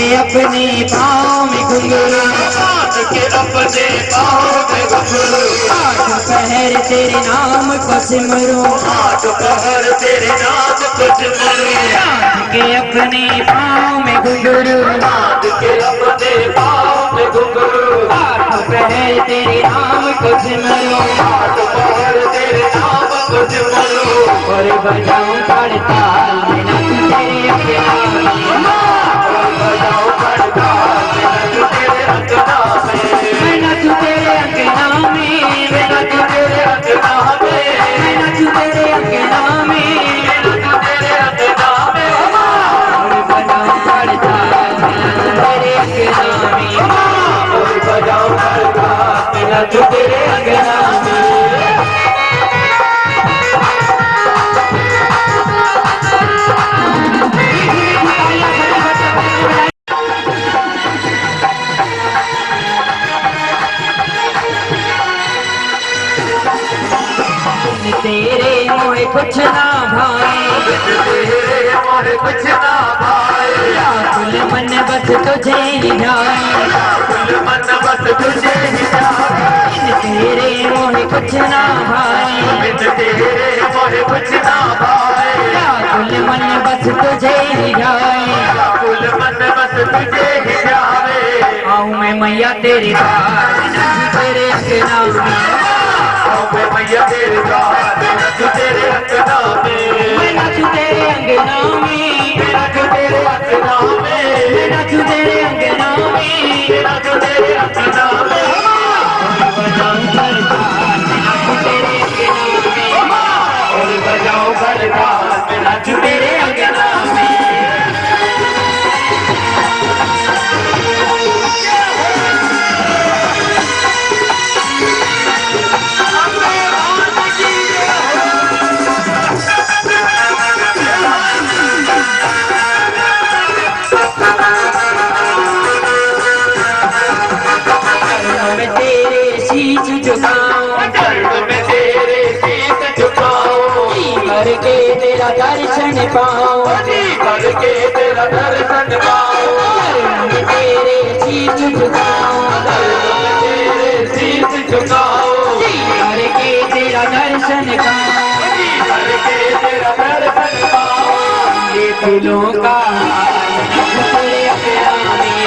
के अपने पाँव में घुंघरू, बांध के अपने पाँव में घुंघरू, आठ पहर तेरे नाम को सिमरूं, आठ पहर तेरे नाम को सिमरूं। बांध के अपने पाँव में घुंघरू, बांध के अपने पाँव में घुंघरू, आठ पहर तेरे नाम को सिमरूं, आठ पहर तेरे नाम को सिमरूं। और बजाऊं खड़ताल मैं नाचूं तेरे अंगना में, और बजाओ खड़ताल मैं नाचूं तेरे अंगना में, मैं नाचूं तेरे अंगना में, मैं नाचूं तेरे अंगना में, मैं नाचूं तेरे अंगना में, मैं नाचूं तेरे अंगना में। और बजाऊं खड़ताल मैं नाचूं तेरे अंगना में, और बजाओ खड़ताल मैं नाचूं तेरे अंगना में। तेरे मोहे कुछ ना भाए, तेरे मोहे कुछ ना भाए, कुल मन बस तुझे ही ध्याए, कुल मन बस तुझे ही ध्याए। तेरे मोहे कुछ ना भाए, तेरे मोहे कुछ ना भाए, कुल मन बस तुझे ही ध्याए, कुल मन बस तुझे ही ध्याए। आऊं मैं मैया तेरे द्वार मैं नाचूं तेरे अंगना में, मैं मैया तेरे द्वार मैं नाचूं तेरे अंगना में, मैं नाचूं तेरे अंगना में, मैं नाचूं तेरे अंगना में, मैं नाचूं तेरे अंगना में, मैं नाचूं तेरे अंगना में। बजाऊं खड़ताल मैं नाचूं तेरे अंगना में, और बजाओ खड़ताल मैं नाचूं तेरे अंगना में। मैं तेरे शीश झुकाऊं, चरण में तेरे शीश झुकाऊं, करके तेरा दर्शन पाऊं, करके तेरा दर्शन पाऊं। मैं तेरे शीश झुकाऊं, तेरे शीश झुकाऊं, करके तेरा दर्शन पाऊं, करके तेरा दर्शन पाऊं। ये फूलों का हार तेरे अंगना में,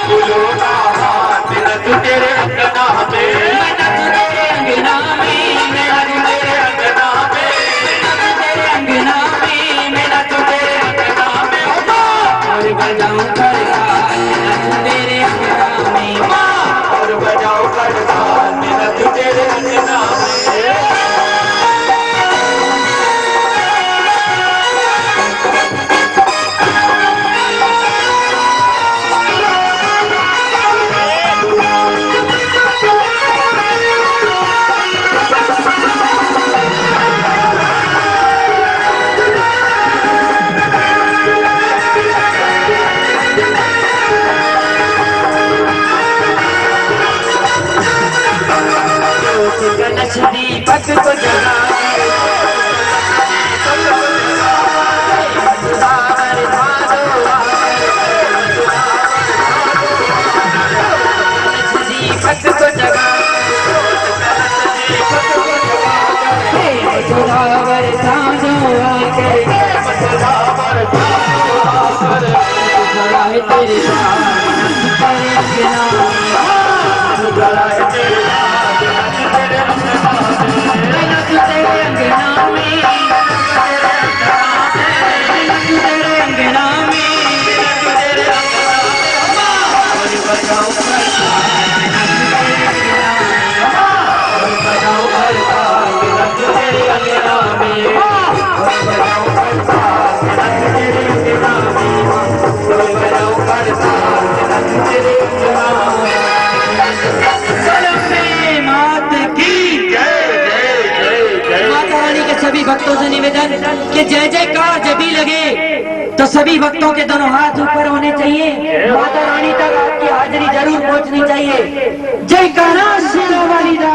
फूलों का हार मैं नाचूं तेरे अंगना में, मैं नाचूं तेरे अंगना में, मैं नाचूं तेरे अंगना में, अंगना में, मैं नाचूं तेरे अंगना में। और बजाऊं खड़ताल मैं नाचूं तेरे अंगना में, और बजाओ खड़ताल मैं नाचूं तेरे अंगना में। कलश दीपक को जगाए, सागर भादो कलश दीपक को जगाए, सुधावर साधो आकर खड़ा है तेरे तेरे अंगना मैं नाचूं तेरे अंगना में, मैं नाचूं तेरे अंगना में, और बजाऊं खड़ताल मैं नाचूं तेरे अंगना में, और बजाऊं खड़ताल मैं नाचूं तेरे अंगना में, और बजाऊं खड़ताल मैं नाचूं तेरे अंगना में, और बजाऊं खड़ताल मैं नाचूं तेरे अंगना में। चलो प्रेम मात की माता रानी के सभी भक्तों से निवेदन कि जय जयकार जब भी लगे तो सभी भक्तों के दोनों हाथ ऊपर होने चाहिए, माता रानी तक आपकी हाजिरी जरूर पहुंचनी चाहिए। जय कान्हा शेरा वाली दा।